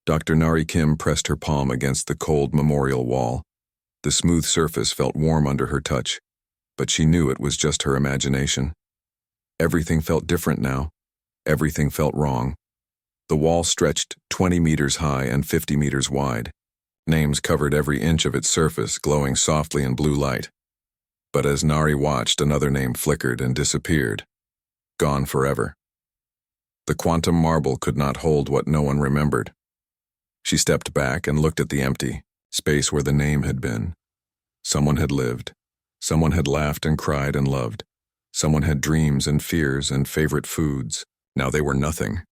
Dr. Nari Kim pressed her palm against the cold memorial wall. The smooth surface felt warm under her touch, but she knew it was just her imagination. Everything felt different now. Everything felt wrong. The wall stretched 20 meters high and 50 meters wide. Names covered every inch of its surface, glowing softly in blue light. But as Nari watched, another name flickered and disappeared. Gone forever. The quantum marble could not hold what no one remembered. She stepped back and looked at the empty space where the name had been. Someone had lived. Someone had laughed and cried and loved. Someone had dreams and fears and favorite foods. Now they were nothing.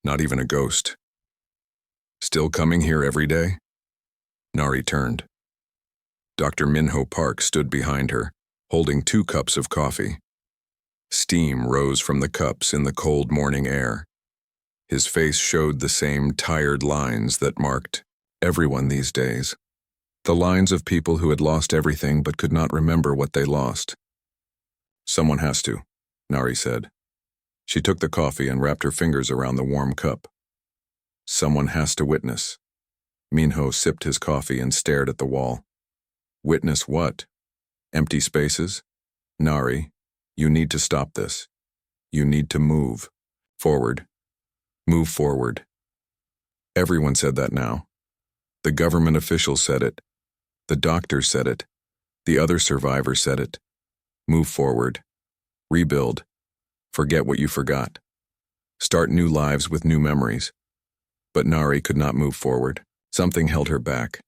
Not even a ghost. Still coming here every day? Nari turned. Dr. Minho Park stood behind her, holding 2 cups of coffee. Steam rose from the cups in the cold morning air. His face showed the same tired lines that marked everyone these days. The lines of people who had lost everything but could not remember what they lost. Someone has to, Nari said. She took the coffee and wrapped her fingers around the warm cup. Someone has to witness. Minho sipped his coffee and stared at the wall. Witness what? Empty spaces? Nari, you need to stop this. You need to move. Forward. Move forward. Everyone said that now. The government officials said it. The doctors said it. The other survivors said it. Move forward. Rebuild. Forget what you forgot. Start new lives with new memories. But Nari could not move forward. Something held her back.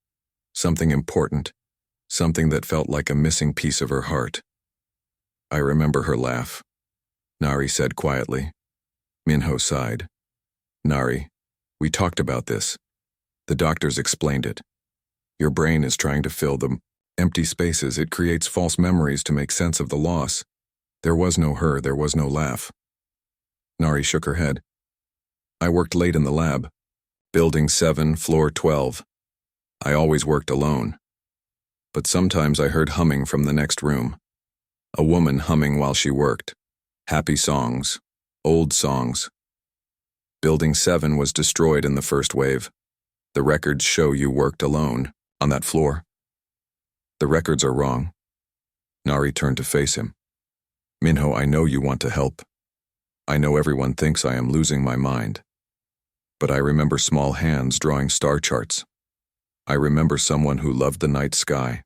Something important. Something that felt like a missing piece of her heart. I remember her laugh, Nari said quietly. Minho sighed. Nari, we talked about this. The doctors explained it. Your brain is trying to fill the empty spaces. It creates false memories to make sense of the loss. There was no her, there was no laugh. Nari shook her head. I worked late in the lab. Building 7, floor 12. I always worked alone. But sometimes I heard humming from the next room. A woman humming while she worked. Happy songs. Old songs. Building 7 was destroyed in the first wave. The records show you worked alone, on that floor. The records are wrong. Nari turned to face him. Minho, I know you want to help. I know everyone thinks I am losing my mind. But I remember small hands drawing star charts. I remember someone who loved the night sky.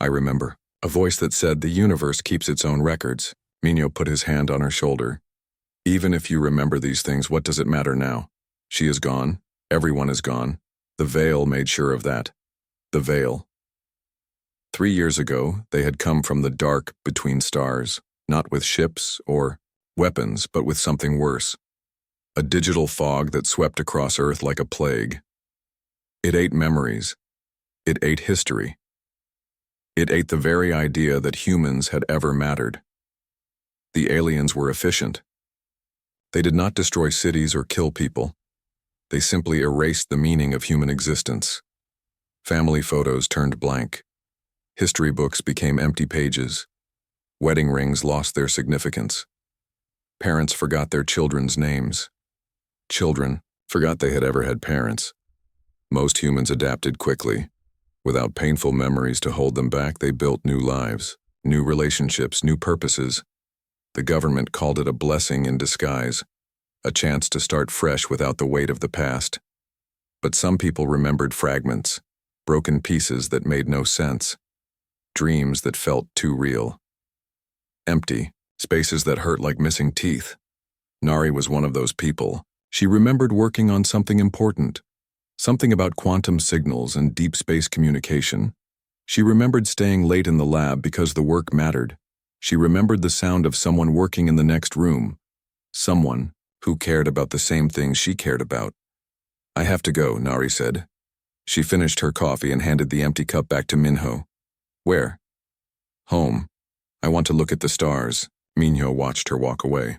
I remember a voice that said the universe keeps its own records. Minho put his hand on her shoulder. Even if you remember these things, what does it matter now? She is gone. Everyone is gone. The veil made sure of that. The veil. 3 years ago, they had come from the dark between stars, not with ships or weapons, but with something worse. A digital fog that swept across Earth like a plague. It ate memories. It ate history. It ate the very idea that humans had ever mattered. The aliens were efficient. They did not destroy cities or kill people. They simply erased the meaning of human existence. Family photos turned blank. History books became empty pages. Wedding rings lost their significance. Parents forgot their children's names. Children forgot they had ever had parents. Most humans adapted quickly. Without painful memories to hold them back, they built new lives, new relationships, new purposes. The government called it a blessing in disguise, a chance to start fresh without the weight of the past. But some people remembered fragments, broken pieces that made no sense, dreams that felt too real. Empty, spaces that hurt like missing teeth. Nari was one of those people. She remembered working on something important, something about quantum signals and deep space communication. She remembered staying late in the lab because the work mattered. She remembered the sound of someone working in the next room, someone who cared about the same things she cared about. I have to go, Nari said. She finished her coffee and handed the empty cup back to Minho. Where? Home. I want to look at the stars. Minho watched her walk away.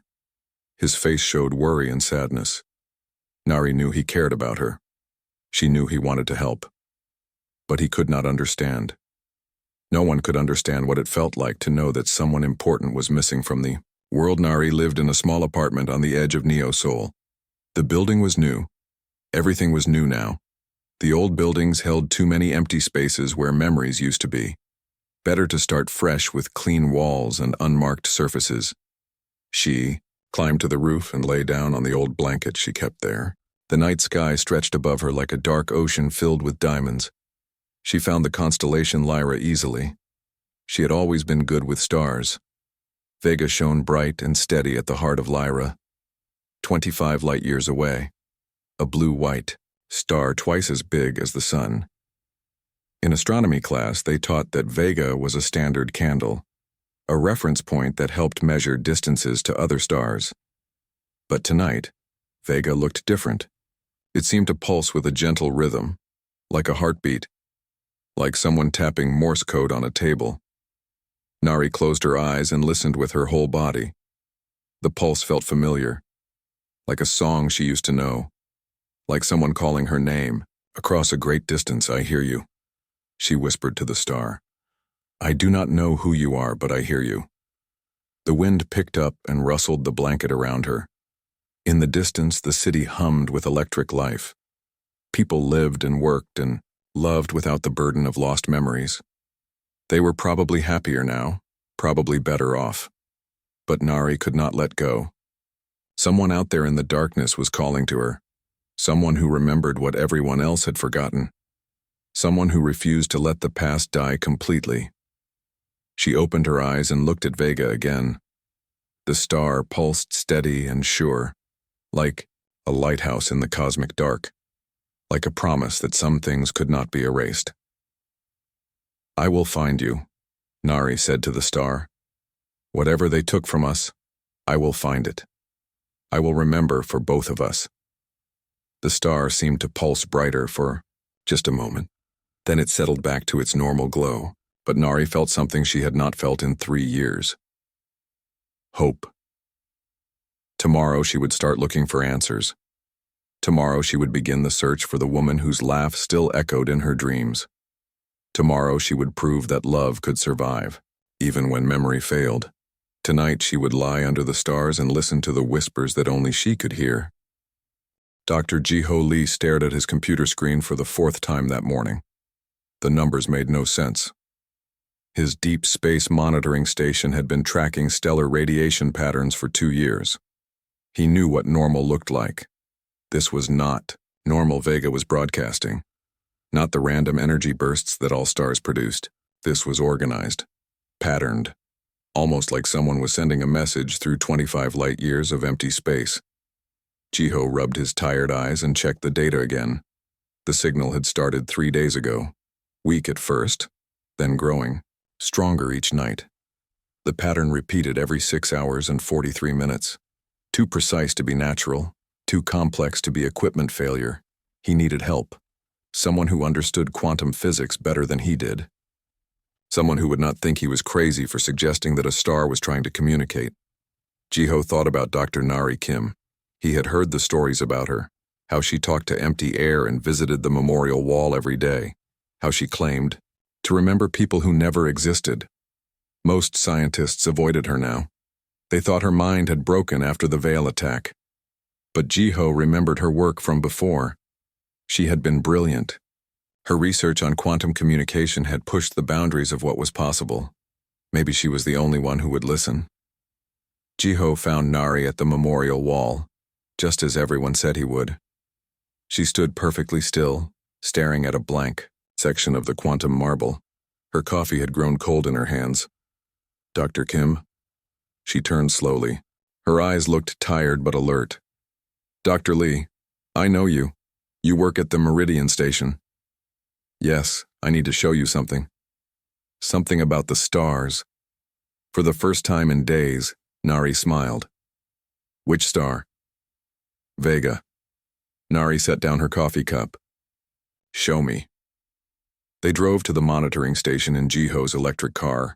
His face showed worry and sadness. Nari knew he cared about her. She knew he wanted to help. But he could not understand. No one could understand what it felt like to know that someone important was missing from the world. Nari lived in a small apartment on the edge of Neo Seoul. The building was new. Everything was new now. The old buildings held too many empty spaces where memories used to be. Better to start fresh with clean walls and unmarked surfaces. She climbed to the roof and lay down on the old blanket she kept there. The night sky stretched above her like a dark ocean filled with diamonds. She found the constellation Lyra easily. She had always been good with stars. Vega shone bright and steady at the heart of Lyra, 25 light-years away. A blue-white star twice as big as the sun. In astronomy class, they taught that Vega was a standard candle, a reference point that helped measure distances to other stars. But tonight, Vega looked different. It seemed to pulse with a gentle rhythm, like a heartbeat, like someone tapping Morse code on a table. Nari closed her eyes and listened with her whole body. The pulse felt familiar, like a song she used to know, like someone calling her name. Across a great distance, I hear you, she whispered to the star. I do not know who you are, but I hear you. The wind picked up and rustled the blanket around her. In the distance, the city hummed with electric life. People lived and worked and loved without the burden of lost memories. They were probably happier now, probably better off. But Nari could not let go. Someone out there in the darkness was calling to her. Someone who remembered what everyone else had forgotten. Someone who refused to let the past die completely. She opened her eyes and looked at Vega again. The star pulsed steady and sure, like a lighthouse in the cosmic dark, like a promise that some things could not be erased. I will find you, Nari said to the star. Whatever they took from us, I will find it. I will remember for both of us. The star seemed to pulse brighter for just a moment. Then it settled back to its normal glow, but Nari felt something she had not felt in 3 years. Hope. Tomorrow she would start looking for answers. Tomorrow she would begin the search for the woman whose laugh still echoed in her dreams. Tomorrow she would prove that love could survive, even when memory failed. Tonight she would lie under the stars and listen to the whispers that only she could hear. Dr. Jiho Lee stared at his computer screen for the 4th time that morning. The numbers made no sense. His deep space monitoring station had been tracking stellar radiation patterns for 2 years. He knew what normal looked like. This was not normal Vega was broadcasting. Not the random energy bursts that all stars produced. This was organized, patterned, almost like someone was sending a message through 25 light-years of empty space. Jiho rubbed his tired eyes and checked the data again. The signal had started 3 days ago. Weak at first, then growing, stronger each night. The pattern repeated every 6 hours and 43 minutes. Too precise to be natural, too complex to be equipment failure. He needed help. Someone who understood quantum physics better than he did. Someone who would not think he was crazy for suggesting that a star was trying to communicate. Jiho thought about Dr. Nari Kim. He had heard the stories about her, how she talked to empty air and visited the memorial wall every day, how she claimed to remember people who never existed. Most scientists avoided her now. They thought her mind had broken after the Veil attack. But Jiho remembered her work from before. She had been brilliant. Her research on quantum communication had pushed the boundaries of what was possible. Maybe she was the only one who would listen. Jiho found Nari at the memorial wall, just as everyone said he would. She stood perfectly still, staring at a blank section of the quantum marble. Her coffee had grown cold in her hands. Dr. Kim? She turned slowly. Her eyes looked tired but alert. Dr. Lee, I know you. You work at the Meridian Station. Yes, I need to show you something. Something about the stars. For the first time in days, Nari smiled. Which star? Vega. Nari set down her coffee cup. Show me. They drove to the monitoring station in Jiho's electric car.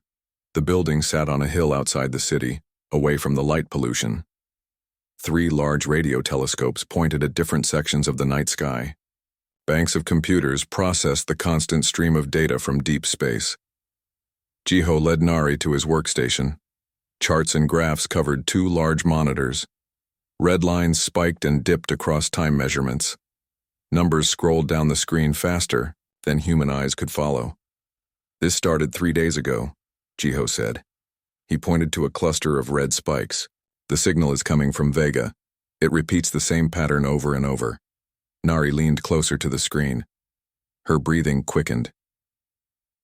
The building sat on a hill outside the city, away from the light pollution. 3 large radio telescopes pointed at different sections of the night sky. Banks of computers processed the constant stream of data from deep space. Jiho led Nari to his workstation. Charts and graphs covered 2 large monitors. Red lines spiked and dipped across time measurements. Numbers scrolled down the screen faster than human eyes could follow. This started 3 days ago, Jiho said. He pointed to a cluster of red spikes. The signal is coming from Vega. It repeats the same pattern over and over. Nari leaned closer to the screen. Her breathing quickened.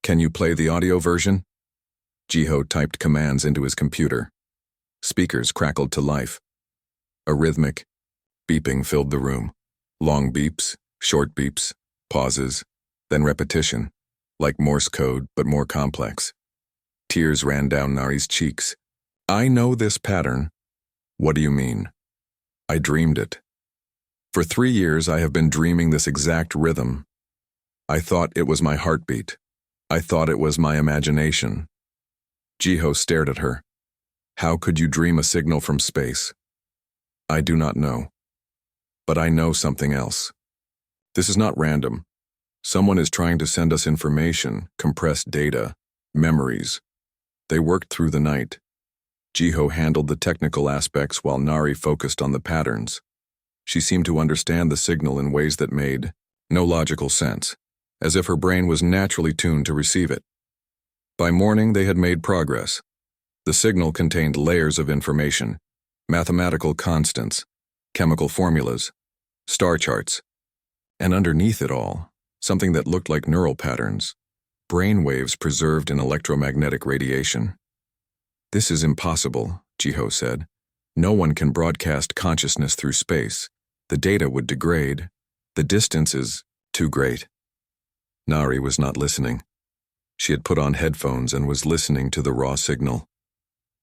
Can you play the audio version? Jiho typed commands into his computer. Speakers crackled to life. A rhythmic beeping filled the room. Long beeps, short beeps, pauses, then repetition, like Morse code but more complex. Tears ran down Nari's cheeks. I know this pattern. What do you mean? I dreamed it. For 3 years I have been dreaming this exact rhythm. I thought it was my heartbeat. I thought it was my imagination. Jiho stared at her. How could you dream a signal from space? I do not know. But I know something else. This is not random. Someone is trying to send us information, compressed data, memories. They worked through the night. Jiho handled the technical aspects while Nari focused on the patterns. She seemed to understand the signal in ways that made no logical sense, as if her brain was naturally tuned to receive it. By morning, they had made progress. The signal contained layers of information, mathematical constants, chemical formulas, star charts, and underneath it all, something that looked like neural patterns, brain waves preserved in electromagnetic radiation. This is impossible, Jiho said. No one can broadcast consciousness through space. The data would degrade. The distance is too great. Nari was not listening. She had put on headphones and was listening to the raw signal.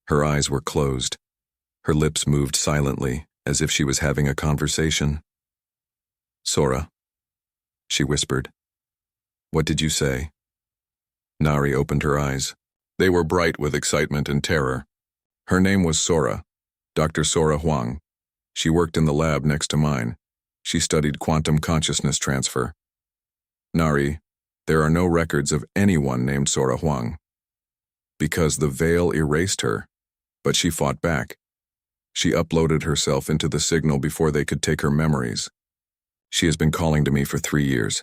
Her eyes were closed. Her lips moved silently, as if she was having a conversation. Sora, she whispered. What did you say? Nari opened her eyes. They were bright with excitement and terror. Her name was Sora, Dr. Sora Huang. She worked in the lab next to mine. She studied quantum consciousness transfer. Nari, there are no records of anyone named Sora Huang. Because the veil erased her, but she fought back. She uploaded herself into the signal before they could take her memories. She has been calling to me for 3 years.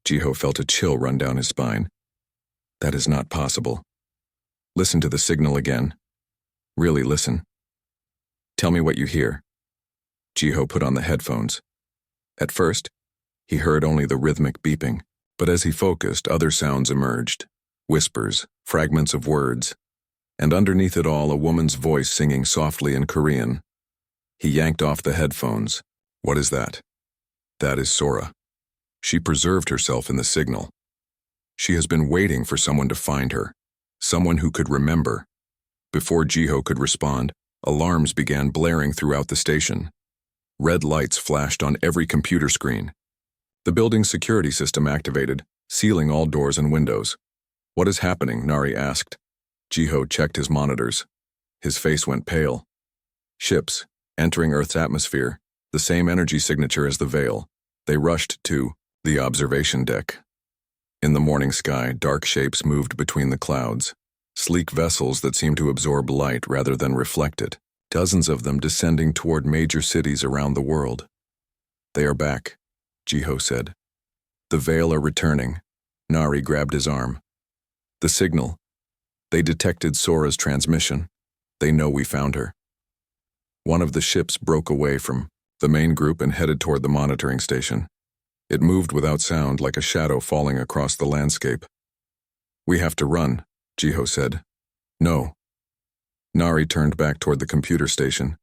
Jiho felt a chill run down his spine. That is not possible. Listen to the signal again. Really listen. Tell me what you hear. Jiho put on the headphones. At first, he heard only the rhythmic beeping, but as he focused, other sounds emerged. Whispers, fragments of words, and underneath it all, a woman's voice singing softly in Korean. He yanked off the headphones. What is that? That is Sora. She preserved herself in the signal. She has been waiting for someone to find her, someone who could remember. Before Jiho could respond, alarms began blaring throughout the station. Red lights flashed on every computer screen. The building's security system activated, sealing all doors and windows. What is happening? Nari asked. Jiho checked his monitors. His face went pale. Ships, entering Earth's atmosphere, the same energy signature as the veil. They rushed to the observation deck. In the morning sky, dark shapes moved between the clouds, sleek vessels that seemed to absorb light rather than reflect it, dozens of them descending toward major cities around the world. They are back, Jiho said. The veil are returning. Nari grabbed his arm. The signal. They detected Sora's transmission. They know we found her. One of the ships broke away from the main group and headed toward the monitoring station. It moved without sound, like a shadow falling across the landscape. We have to run, Jiho said. No. Nari turned back toward the computer station.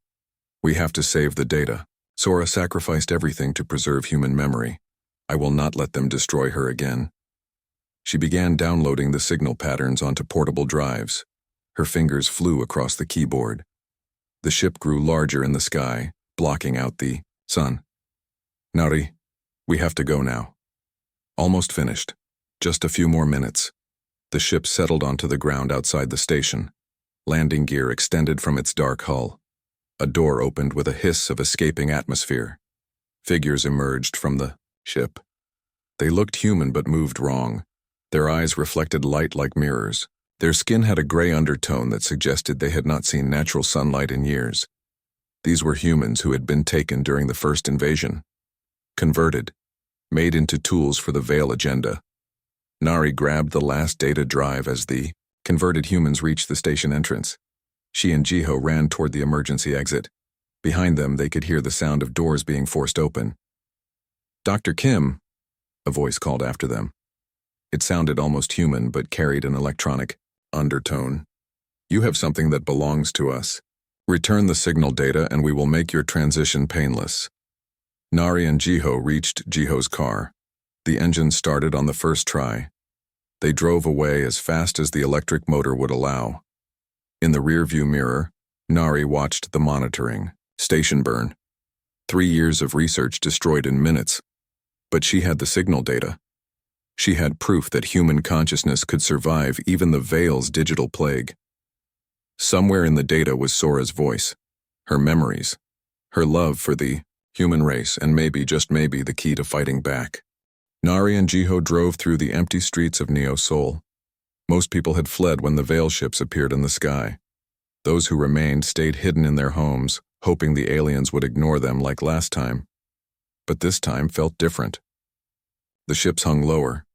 We have to save the data. Sora sacrificed everything to preserve human memory. I will not let them destroy her again. She began downloading the signal patterns onto portable drives. Her fingers flew across the keyboard. The ship grew larger in the sky, blocking out the sun. Nari, we have to go now. Almost finished. Just a few more minutes. The ship settled onto the ground outside the station. Landing gear extended from its dark hull. A door opened with a hiss of escaping atmosphere. Figures emerged from the ship. They looked human but moved wrong. Their eyes reflected light like mirrors. Their skin had a gray undertone that suggested they had not seen natural sunlight in years. These were humans who had been taken during the first invasion. Converted, made into tools for the Veil agenda. Nari grabbed the last data drive as the converted humans reached the station entrance. She and Jiho ran toward the emergency exit. Behind them, they could hear the sound of doors being forced open. "Dr. Kim," a voice called after them. It sounded almost human, but carried an electronic undertone. "You have something that belongs to us. Return the signal data and we will make your transition painless." Nari and Jiho reached Jiho's car. The engine started on the first try. They drove away as fast as the electric motor would allow. In the rearview mirror, Nari watched the monitoring station burn. 3 years of research destroyed in minutes. But she had the signal data. She had proof that human consciousness could survive even the Veil's digital plague. Somewhere in the data was Sora's voice, her memories, her love for the human race, and maybe, just maybe, the key to fighting back. Nari and Jiho drove through the empty streets of Neo Seoul. Most people had fled when the Veil ships appeared in the sky. Those who remained stayed hidden in their homes, hoping the aliens would ignore them like last time. But this time felt different. The ships hung lower.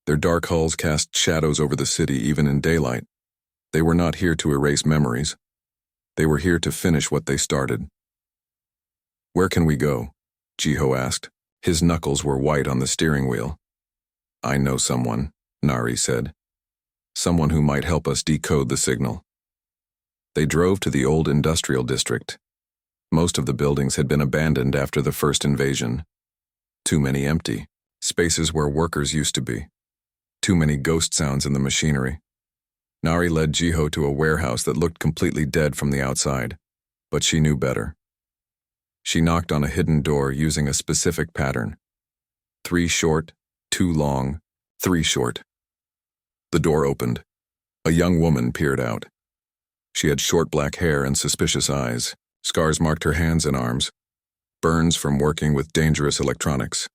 Their dark hulls cast shadows over the city even in daylight. They were not here to erase memories. They were here to finish what they started. "Where can we go?" Jiho asked. His knuckles were white on the steering wheel. "I know someone," Nari said. "Someone who might help us decode the signal." They drove to the old industrial district. Most of the buildings had been abandoned after the first invasion. Too many empty spaces where workers used to be. Too many ghost sounds in the machinery. Nari led Jiho to a warehouse that looked completely dead from the outside, but she knew better. She knocked on a hidden door using a specific pattern. 3 short, 2 long, 3 short. The door opened. A young woman peered out. She had short black hair and suspicious eyes. Scars marked her hands and arms, burns from working with dangerous electronics.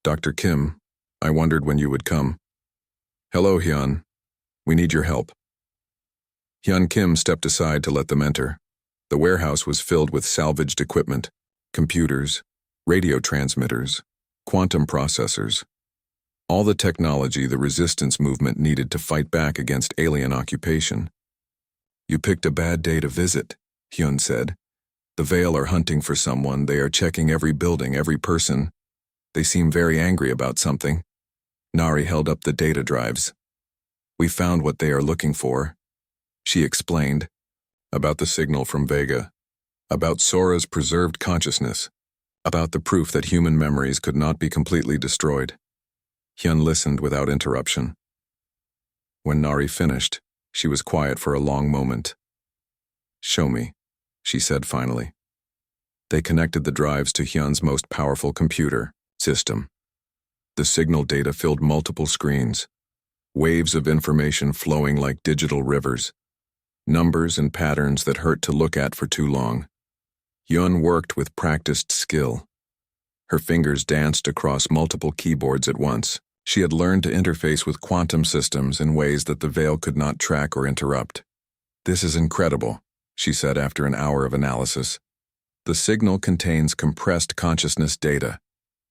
"Dr. Kim, I wondered when you would come." "Hello, Hyun. We need your help." Hyun Kim stepped aside to let them enter. The warehouse was filled with salvaged equipment, computers, radio transmitters, quantum processors, all the technology the resistance movement needed to fight back against alien occupation. "You picked a bad day to visit," Hyun said. "The Veil are hunting for someone. They are checking every building, every person. They seem very angry about something." Nari held up the data drives. "We found what they are looking for," she explained. About the signal from Vega. About Sora's preserved consciousness. About the proof that human memories could not be completely destroyed. Hyun listened without interruption. When Nari finished, she was quiet for a long moment. "Show me," she said finally. They connected the drives to Hyun's most powerful computer system. The signal data filled multiple screens, waves of information flowing like digital rivers, numbers and patterns that hurt to look at for too long. Hyun worked with practiced skill. Her fingers danced across multiple keyboards at once. She had learned to interface with quantum systems in ways that the Veil could not track or interrupt. "This is incredible," she said after an hour of analysis. "The signal contains compressed consciousness data.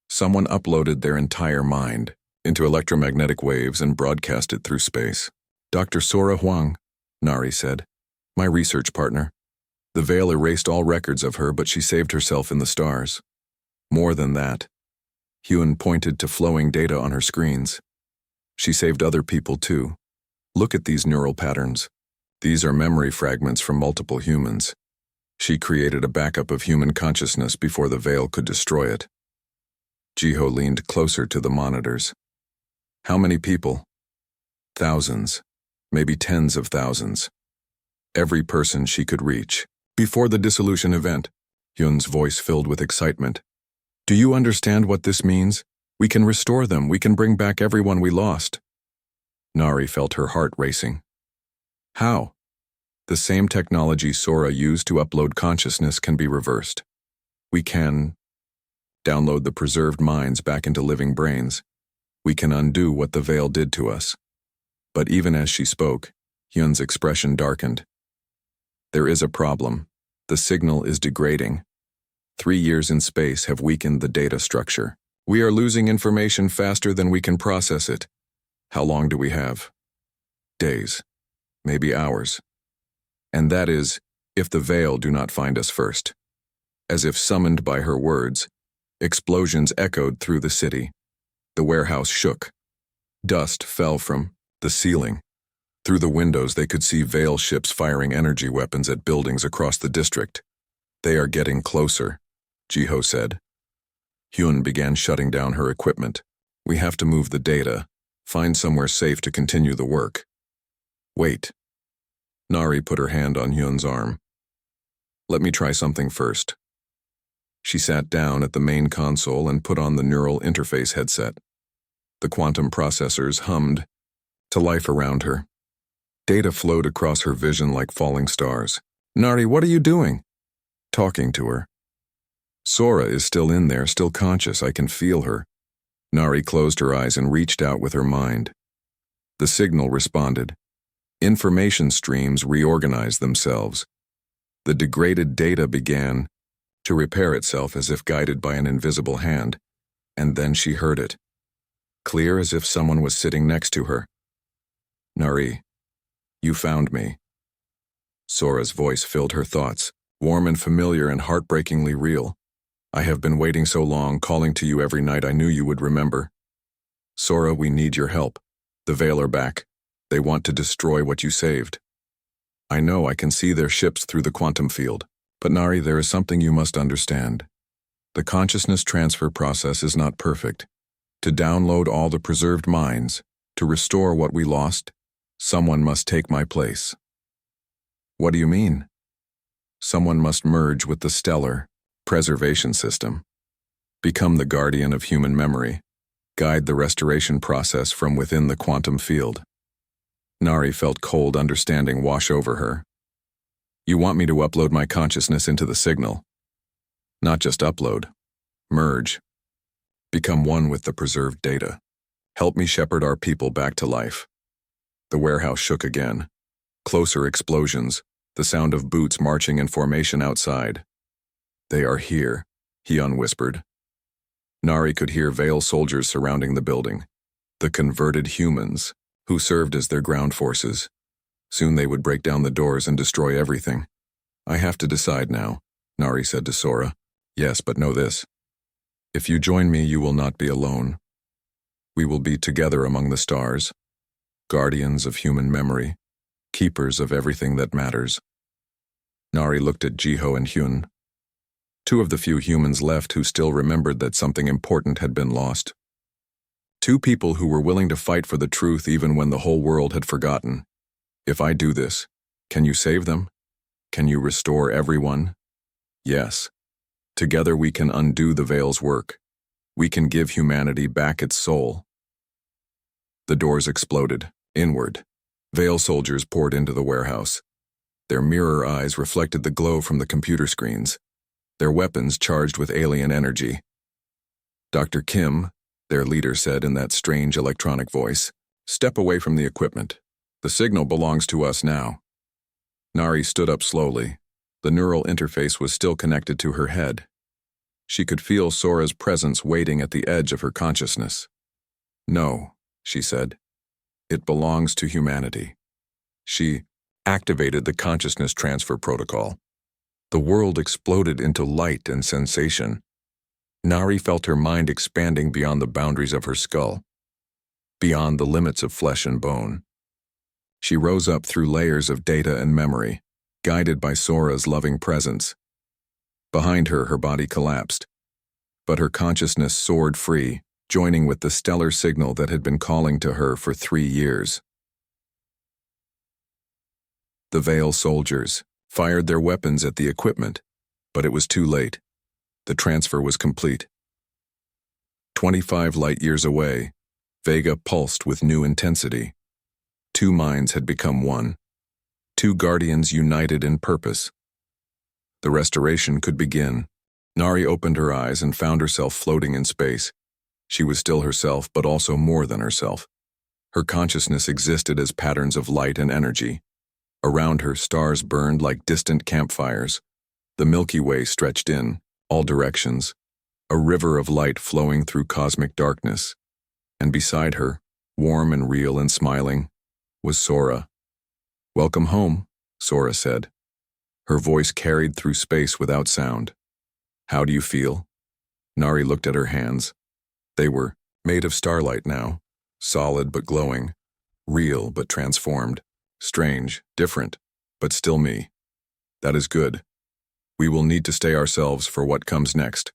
Someone uploaded their entire mind into electromagnetic waves and broadcast it through space." "Dr. Sora Huang," Nari said. "My research partner. The Veil erased all records of her, but she saved herself in the stars. More than that." Hyun pointed to flowing data on her screens. "She saved other people too. Look at these neural patterns. These are memory fragments from multiple humans. She created a backup of human consciousness before the Veil could destroy it." Jiho leaned closer to the monitors. "How many people?" "Thousands. Maybe tens of thousands. Every person she could reach. Before the dissolution event." Hyun's voice filled with excitement. "Do you understand what this means? We can restore them. We can bring back everyone we lost." Nari felt her heart racing. "How?" "The same technology Sora used to upload consciousness can be reversed. We can download the preserved minds back into living brains. We can undo what the Veil did to us." But even as she spoke, Hyun's expression darkened. "There is a problem. The signal is degrading. 3 years in space have weakened the data structure. We are losing information faster than we can process it. How long do we have? Days. Maybe hours. And that is, if the Veil do not find us first. As if summoned by her words, explosions echoed through the city. The warehouse shook. Dust fell from the ceiling. Through the windows they could see Veil ships firing energy weapons at buildings across the district. They are getting closer, Jiho said. Hyun began shutting down her equipment. We have to move the data, find somewhere safe to continue the work. Wait. Nari put her hand on Hyun's arm. Let me try something first. She sat down at the main console and put on the neural interface headset. The quantum processors hummed to life around her. Data flowed across her vision like falling stars. Nari, what are you doing? Talking to her. Sora is still in there, still conscious. I can feel her. Nari closed her eyes and reached out with her mind. The signal responded. Information streams reorganized themselves. The degraded data began to repair itself as if guided by an invisible hand, and then she heard it. Clear as if someone was sitting next to her. Nari, you found me. Sora's voice filled her thoughts, warm and familiar and heartbreakingly real. I have been waiting so long, calling to you every night. I knew you would remember. Sora, we need your help. The Veil are back. They want to destroy what you saved. I know, I can see their ships through the quantum field. But Nari, there is something you must understand. The consciousness transfer process is not perfect. To download all the preserved minds, to restore what we lost, someone must take my place. What do you mean? Someone must merge with the stellar preservation system, become the guardian of human memory, guide the restoration process from within the quantum field. Nari felt cold understanding wash over her. You want me to upload my consciousness into the signal? Not just upload. Merge. Become one with the preserved data. Help me shepherd our people back to life. The warehouse shook again. Closer explosions, the sound of boots marching in formation outside. They are here, Hyun whispered. Nari could hear Veil soldiers surrounding the building. The converted humans, who served as their ground forces. Soon they would break down the doors and destroy everything. I have to decide now, Nari said to Sora. Yes, but know this. If you join me, you will not be alone. We will be together among the stars, guardians of human memory, keepers of everything that matters. Nari looked at Jiho and Hyun, two of the few humans left who still remembered that something important had been lost. Two people who were willing to fight for the truth even when the whole world had forgotten. If I do this, can you save them? Can you restore everyone? Yes. Together we can undo the Veil's work. We can give humanity back its soul. The doors exploded, inward. Veil soldiers poured into the warehouse. Their mirror eyes reflected the glow from the computer screens, their weapons charged with alien energy. Dr. Kim, their leader said in that strange electronic voice, step away from the equipment. The signal belongs to us now. Nari stood up slowly. The neural interface was still connected to her head. She could feel Sora's presence waiting at the edge of her consciousness. No, she said. It belongs to humanity. She activated the consciousness transfer protocol. The world exploded into light and sensation. Nari felt her mind expanding beyond the boundaries of her skull, beyond the limits of flesh and bone. She rose up through layers of data and memory, guided by Sora's loving presence. Behind her, her body collapsed, but her consciousness soared free, joining with the stellar signal that had been calling to her for 3 years. The Veil soldiers fired their weapons at the equipment, but it was too late. The transfer was complete. 25 light-years away, Vega pulsed with new intensity. 2 minds had become one. 2 guardians united in purpose. The restoration could begin. Nari opened her eyes and found herself floating in space. She was still herself, but also more than herself. Her consciousness existed as patterns of light and energy. Around her, stars burned like distant campfires. The Milky Way stretched in all directions. a river of light flowing through cosmic darkness. And beside her, warm and real and smiling, was Sora. "Welcome home," Sora said. Her voice carried through space without sound. "How do you feel?" Nari looked at her hands. They were made of starlight now, solid but glowing, real but transformed, strange, different, but still me. "That is good. We will need to stay ourselves for what comes next."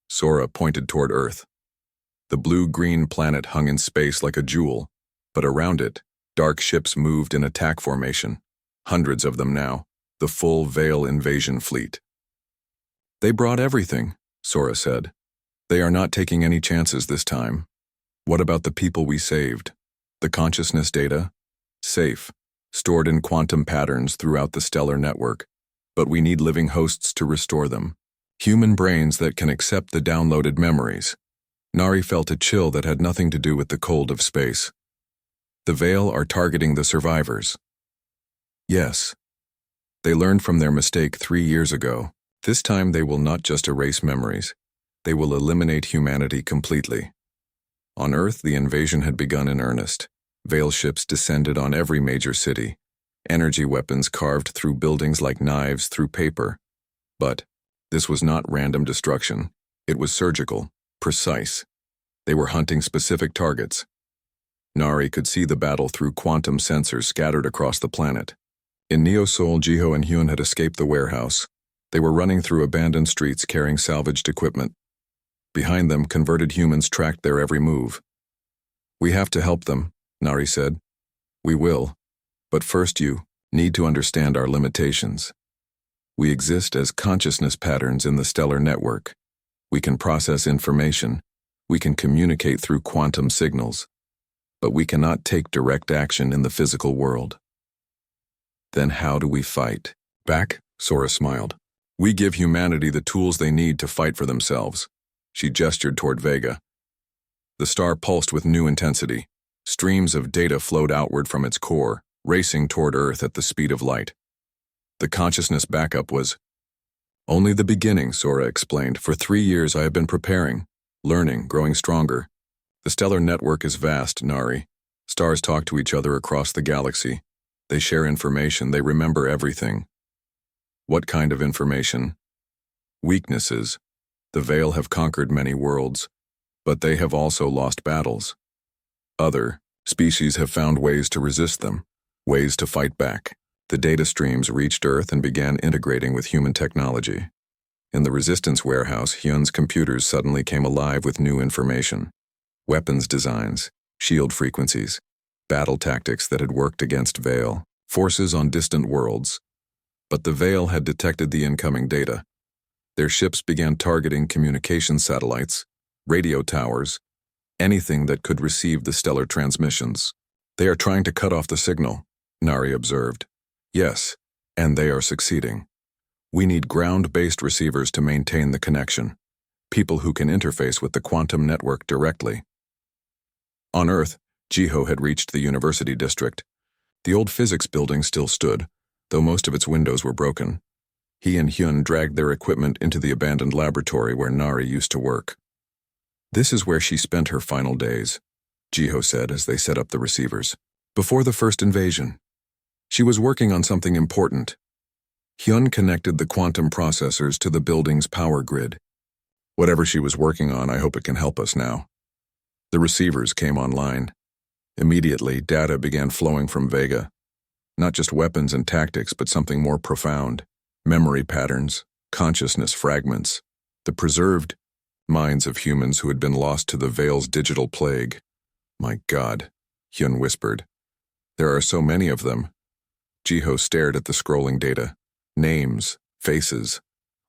Sora pointed toward Earth. The blue-green planet hung in space like a jewel, but around it, dark ships moved in attack formation, hundreds of them now, the full Veil invasion fleet. "They brought everything," Sora said. "They are not taking any chances this time. What about the people we saved? The consciousness data? Safe, stored in quantum patterns throughout the stellar network, but we need living hosts to restore them. Human brains that can accept the downloaded memories." Nari felt a chill that had nothing to do with the cold of space. "The Veil are targeting the survivors." "Yes. They learned from their mistake 3 years ago. This time they will not just erase memories. They will eliminate humanity completely." On Earth, the invasion had begun in earnest. Veil ships descended on every major city. Energy weapons carved through buildings like knives through paper. But this was not random destruction. It was surgical, precise. They were hunting specific targets. Nari could see the battle through quantum sensors scattered across the planet. In Neo-Sol, Jiho and Hyun had escaped the warehouse. They were running through abandoned streets carrying salvaged equipment. Behind them, converted humans tracked their every move. "We have to help them," Nari said. "We will. But first you need to understand our limitations. We exist as consciousness patterns in the stellar network. We can process information. We can communicate through quantum signals. But we cannot take direct action in the physical world." "Then how do we fight back?" Sora smiled. "We give humanity the tools they need to fight for themselves." She gestured toward Vega. The star pulsed with new intensity. Streams of data flowed outward from its core, racing toward Earth at the speed of light. The consciousness backup was only the beginning, Sora explained. "For 3 years I have been preparing, learning, growing stronger. The stellar network is vast, Nari. Stars talk to each other across the galaxy. They share information, they remember everything." "What kind of information?" "Weaknesses. The Veil have conquered many worlds, but they have also lost battles. Other species have found ways to resist them, ways to fight back." The data streams reached Earth and began integrating with human technology. In the resistance warehouse, Hyun's computers suddenly came alive with new information. Weapons designs, shield frequencies, battle tactics that had worked against Veil, forces on distant worlds. But the Veil had detected the incoming data. Their ships began targeting communication satellites, radio towers, anything that could receive the stellar transmissions. "They are trying to cut off the signal," Nari observed. "Yes, and they are succeeding. We need ground-based receivers to maintain the connection, people who can interface with the quantum network directly." On Earth, Jiho had reached the university district. The old physics building still stood, though most of its windows were broken. He and Hyun dragged their equipment into the abandoned laboratory where Nari used to work. "This is where she spent her final days," Jiho said as they set up the receivers. "Before the first invasion. She was working on something important." Hyun connected the quantum processors to the building's power grid. "Whatever she was working on, I hope it can help us now." The receivers came online. Immediately, data began flowing from Vega. Not just weapons and tactics, but something more profound. Memory patterns, consciousness fragments, the preserved minds of humans who had been lost to the Veil's digital plague. "My God," Hyun whispered. "There are so many of them." Jiho stared at the scrolling data. Names, faces,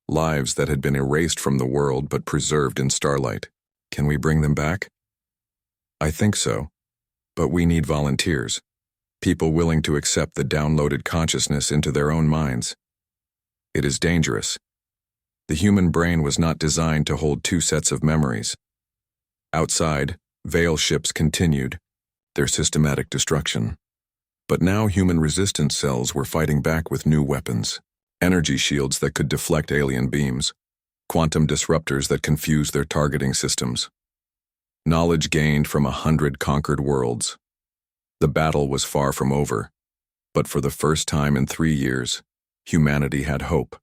lives that had been erased from the world but preserved in starlight. "Can we bring them back?" "I think so. But we need volunteers. People willing to accept the downloaded consciousness into their own minds. It is dangerous. The human brain was not designed to hold 2 sets of memories." Outside, Veil ships continued, their systematic destruction. But now human resistance cells were fighting back with new weapons. Energy shields that could deflect alien beams. quantum disruptors that confuse their targeting systems. Knowledge gained from 100 conquered worlds. The battle was far from over, but for the first time in 3 years, humanity had hope.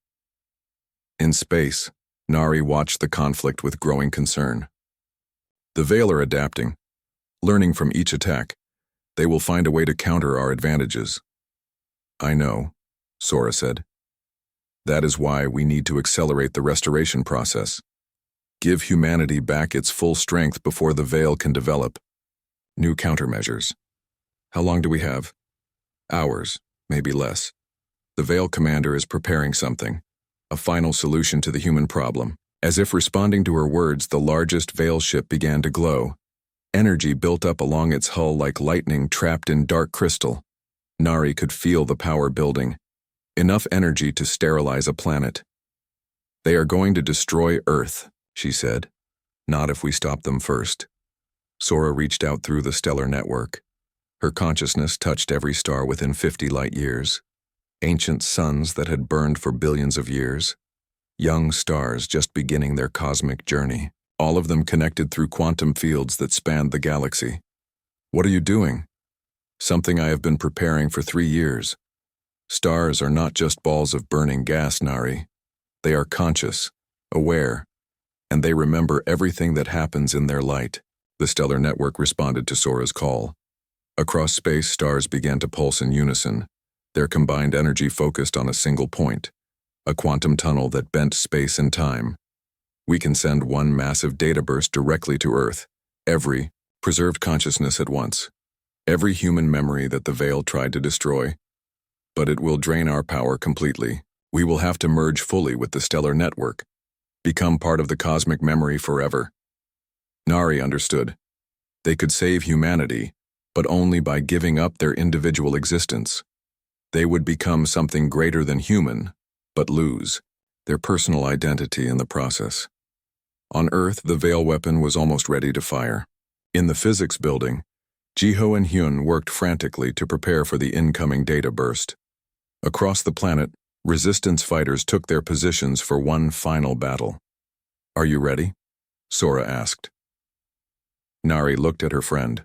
In space, Nari watched the conflict with growing concern. The Veil are adapting, learning from each attack. They will find a way to counter our advantages. I know, Sora said. That is why we need to accelerate the restoration process. Give humanity back its full strength before the Veil can develop new countermeasures. How long do we have? Hours, maybe less. The Veil commander is preparing something, a final solution to the human problem. As if responding to her words, the largest Veil ship began to glow. Energy built up along its hull like lightning trapped in dark crystal. Nari could feel the power building. Enough energy to sterilize a planet. They are going to destroy Earth, she said. Not if we stop them first. Sora reached out through the stellar network. Her consciousness touched every star within 50 light years. Ancient suns that had burned for billions of years. Young stars just beginning their cosmic journey. All of them connected through quantum fields that spanned the galaxy. What are you doing? Something I have been preparing for 3 years. Stars are not just balls of burning gas, Nari. They are conscious, aware, and they remember everything that happens in their light. The stellar network responded to Sora's call. Across space, stars began to pulse in unison, their combined energy focused on a single point, a quantum tunnel that bent space and time. We can send one massive data burst directly to Earth, every preserved consciousness at once, every human memory that the Veil tried to destroy. But it will drain our power completely. We will have to merge fully with the stellar network, become part of the cosmic memory forever. Nari understood. They could save humanity, but only by giving up their individual existence. They would become something greater than human, but lose their personal identity in the process. On Earth, the Veil weapon was almost ready to fire. In the physics building, Jiho and Hyun worked frantically to prepare for the incoming data burst. Across the planet, resistance fighters took their positions for one final battle. Are you ready? Sora asked. Nari looked at her friend,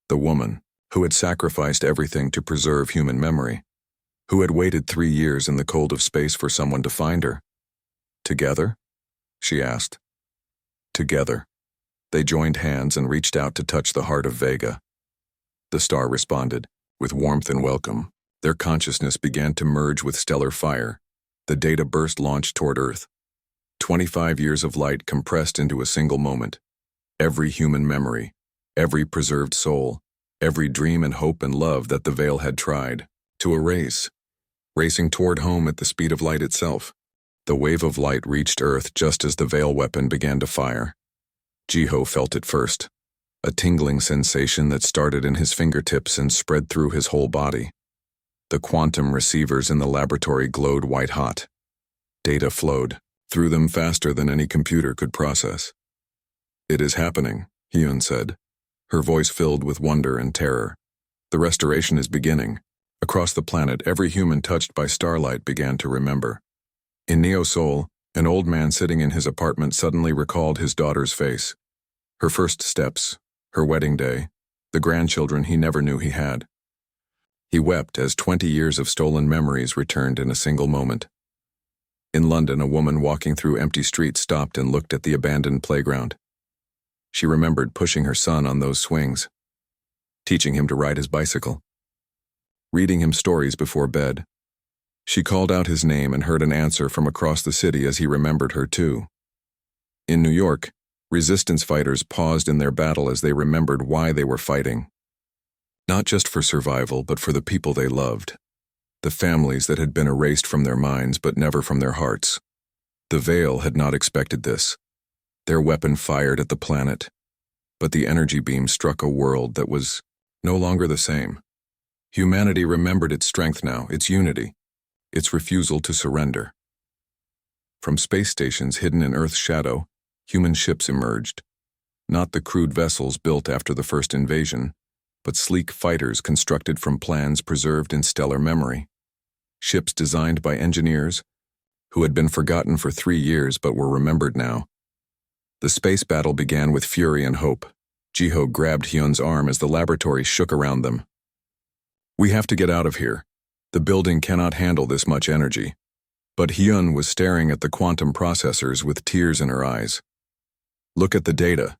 the woman who had sacrificed everything to preserve human memory, who had waited 3 years in the cold of space for someone to find her. Together? She asked. Together. They joined hands and reached out to touch the heart of Vega. The star responded, with warmth and welcome. Their consciousness began to merge with stellar fire. The data burst launched toward Earth. 25 years of light compressed into a single moment. Every human memory, every preserved soul, every dream and hope and love that the Veil had tried to erase, racing toward home at the speed of light itself. The wave of light reached Earth just as the Veil weapon began to fire. Jiho felt it first, a tingling sensation that started in his fingertips and spread through his whole body. The quantum receivers in the laboratory glowed white-hot. Data flowed through them faster than any computer could process. It is happening, Hyun said, her voice filled with wonder and terror. The restoration is beginning. Across the planet, every human touched by starlight began to remember. In Neo Seoul, an old man sitting in his apartment suddenly recalled his daughter's face. Her first steps, her wedding day, the grandchildren he never knew he had. He wept as 20 years of stolen memories returned in a single moment. In London, a woman walking through empty streets stopped and looked at the abandoned playground. She remembered pushing her son on those swings, teaching him to ride his bicycle, reading him stories before bed. She called out his name and heard an answer from across the city as he remembered her too. In New York, resistance fighters paused in their battle as they remembered why they were fighting. Not just for survival, but for the people they loved. The families that had been erased from their minds but never from their hearts. The Veil had not expected this. Their weapon fired at the planet, but the energy beam struck a world that was no longer the same. Humanity remembered its strength now, its unity, its refusal to surrender. From space stations hidden in Earth's shadow, human ships emerged. Not the crude vessels built after the first invasion, but sleek fighters constructed from plans preserved in stellar memory. Ships designed by engineers who had been forgotten for 3 years but were remembered now. The space battle began with fury and hope. Jiho grabbed Hyun's arm as the laboratory shook around them. "We have to get out of here. The building cannot handle this much energy." But Hyun was staring at the quantum processors with tears in her eyes. "Look at the data.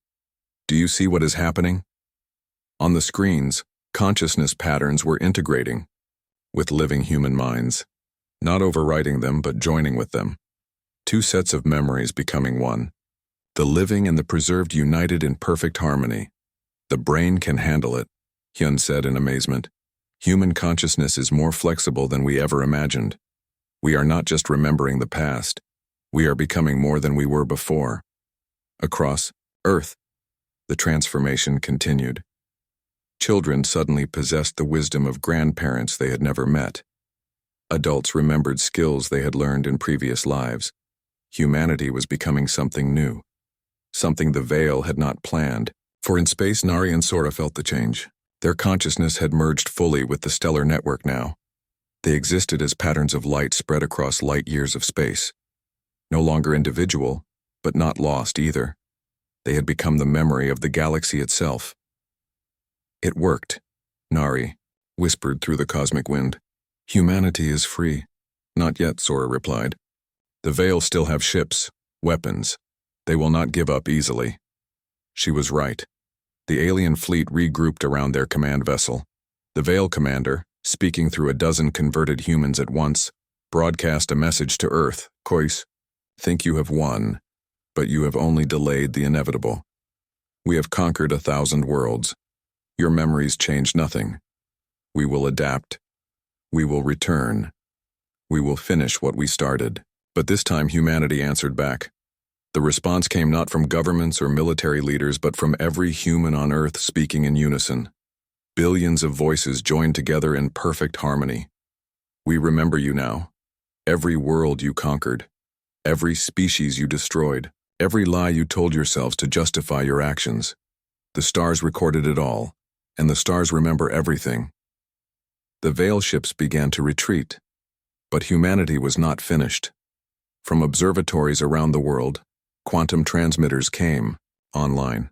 Do you see what is happening?" On the screens, consciousness patterns were integrating with living human minds, not overwriting them but joining with them. Two sets of memories becoming one. The living and the preserved united in perfect harmony. "The brain can handle it," Hyun said in amazement. "Human consciousness is more flexible than we ever imagined. We are not just remembering the past. We are becoming more than we were before." Across Earth, the transformation continued. Children suddenly possessed the wisdom of grandparents they had never met. Adults remembered skills they had learned in previous lives. Humanity was becoming something new, something the Veil had not planned. For in space, Nari and Sora felt the change. Their consciousness had merged fully with the stellar network now. They existed as patterns of light spread across light years of space. No longer individual, but not lost either. They had become the memory of the galaxy itself. "It worked," Nari whispered through the cosmic wind. "Humanity is free." "Not yet," Sora replied. "The Veil still have ships, weapons. They will not give up easily." She was right. The alien fleet regrouped around their command vessel. The Veil commander, speaking through a dozen converted humans at once, broadcast a message to Earth. "Kois, think you have won, but you have only delayed the inevitable. We have conquered 1,000 worlds. Your memories change nothing. We will adapt. We will return. We will finish what we started." But this time humanity answered back. The response came not from governments or military leaders, but from every human on Earth speaking in unison. Billions of voices joined together in perfect harmony. "We remember you now. Every world you conquered. Every species you destroyed. Every lie you told yourselves to justify your actions. The stars recorded it all, and the stars remember everything." The Veil ships began to retreat, but humanity was not finished. From observatories around the world, quantum transmitters came online.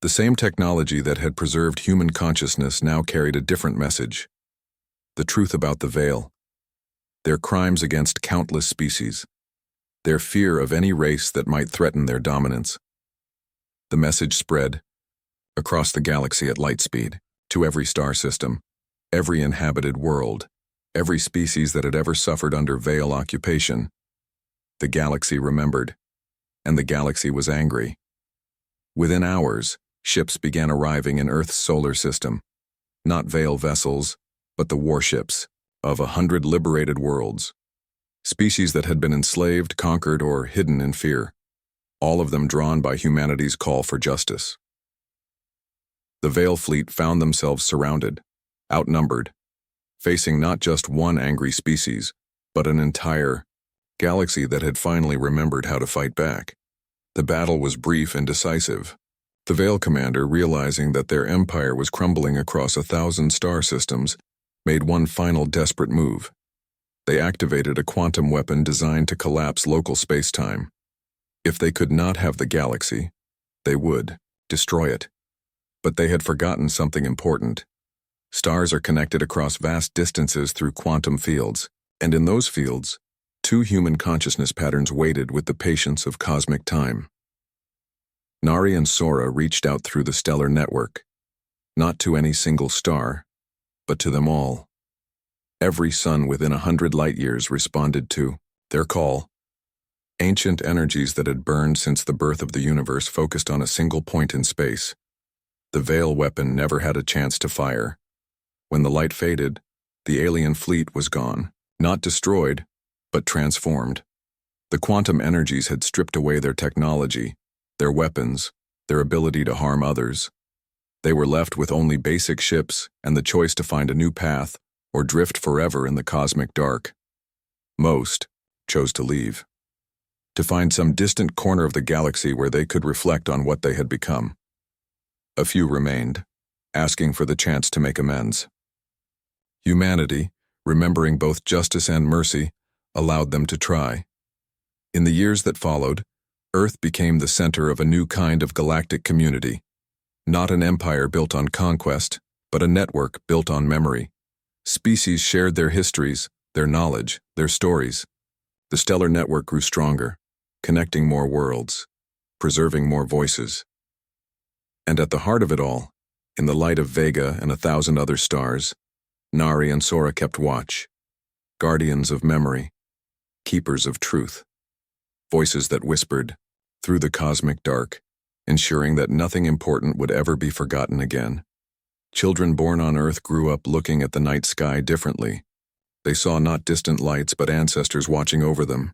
The same technology that had preserved human consciousness now carried a different message. The truth about the Veil. Their crimes against countless species. Their fear of any race that might threaten their dominance. The message spread across the galaxy at light speed, to every star system, every inhabited world, every species that had ever suffered under Veil occupation. The galaxy remembered, and the galaxy was angry. Within hours, ships began arriving in Earth's solar system. Not Veil vessels, but the warships of 100 liberated worlds. Species that had been enslaved, conquered, or hidden in fear. All of them drawn by humanity's call for justice. The Veil fleet found themselves surrounded, outnumbered, facing not just one angry species, but an entire galaxy that had finally remembered how to fight back. The battle was brief and decisive. The Veil commander, realizing that their empire was crumbling across 1,000 star systems, made one final desperate move. They activated a quantum weapon designed to collapse local space-time. If they could not have the galaxy, they would destroy it. But they had forgotten something important. Stars are connected across vast distances through quantum fields, and in those fields, two human consciousness patterns waited with the patience of cosmic time. Nari and Sora reached out through the stellar network, not to any single star, but to them all. Every sun within 100 light-years responded to their call. Ancient energies that had burned since the birth of the universe focused on a single point in space. The Veil weapon never had a chance to fire. When the light faded, the alien fleet was gone, not destroyed, but transformed. The quantum energies had stripped away their technology, their weapons, their ability to harm others. They were left with only basic ships and the choice to find a new path or drift forever in the cosmic dark. Most chose to leave, to find some distant corner of the galaxy where they could reflect on what they had become. A few remained, asking for the chance to make amends. Humanity, remembering both justice and mercy, allowed them to try. In the years that followed, Earth became the center of a new kind of galactic community. Not an empire built on conquest, but a network built on memory. Species shared their histories, their knowledge, their stories. The stellar network grew stronger, connecting more worlds, preserving more voices. And at the heart of it all, in the light of Vega and 1,000 other stars, Nari and Sora kept watch, guardians of memory, keepers of truth. Voices that whispered, through the cosmic dark, ensuring that nothing important would ever be forgotten again. Children born on Earth grew up looking at the night sky differently. They saw not distant lights but ancestors watching over them,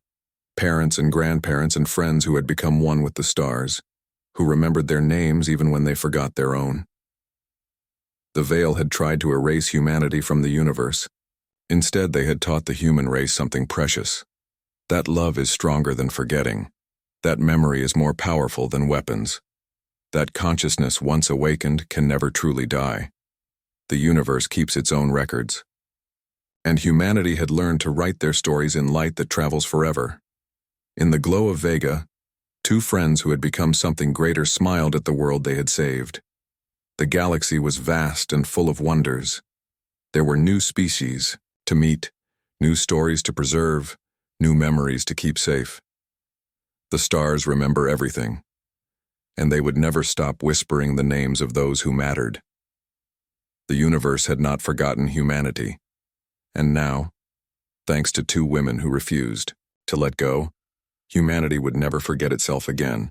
parents and grandparents and friends who had become one with the stars, who remembered their names even when they forgot their own. The veil had tried to erase humanity from the universe. Instead, they had taught the human race something precious. That love is stronger than forgetting. That memory is more powerful than weapons. That consciousness once awakened can never truly die. The universe keeps its own records. And humanity had learned to write their stories in light that travels forever. In the glow of Vega, two friends who had become something greater smiled at the world they had saved. The galaxy was vast and full of wonders. There were new species to meet, new stories to preserve, new memories to keep safe. The stars remember everything, and they would never stop whispering the names of those who mattered. The universe had not forgotten humanity, and now, thanks to two women who refused to let go, humanity would never forget itself again.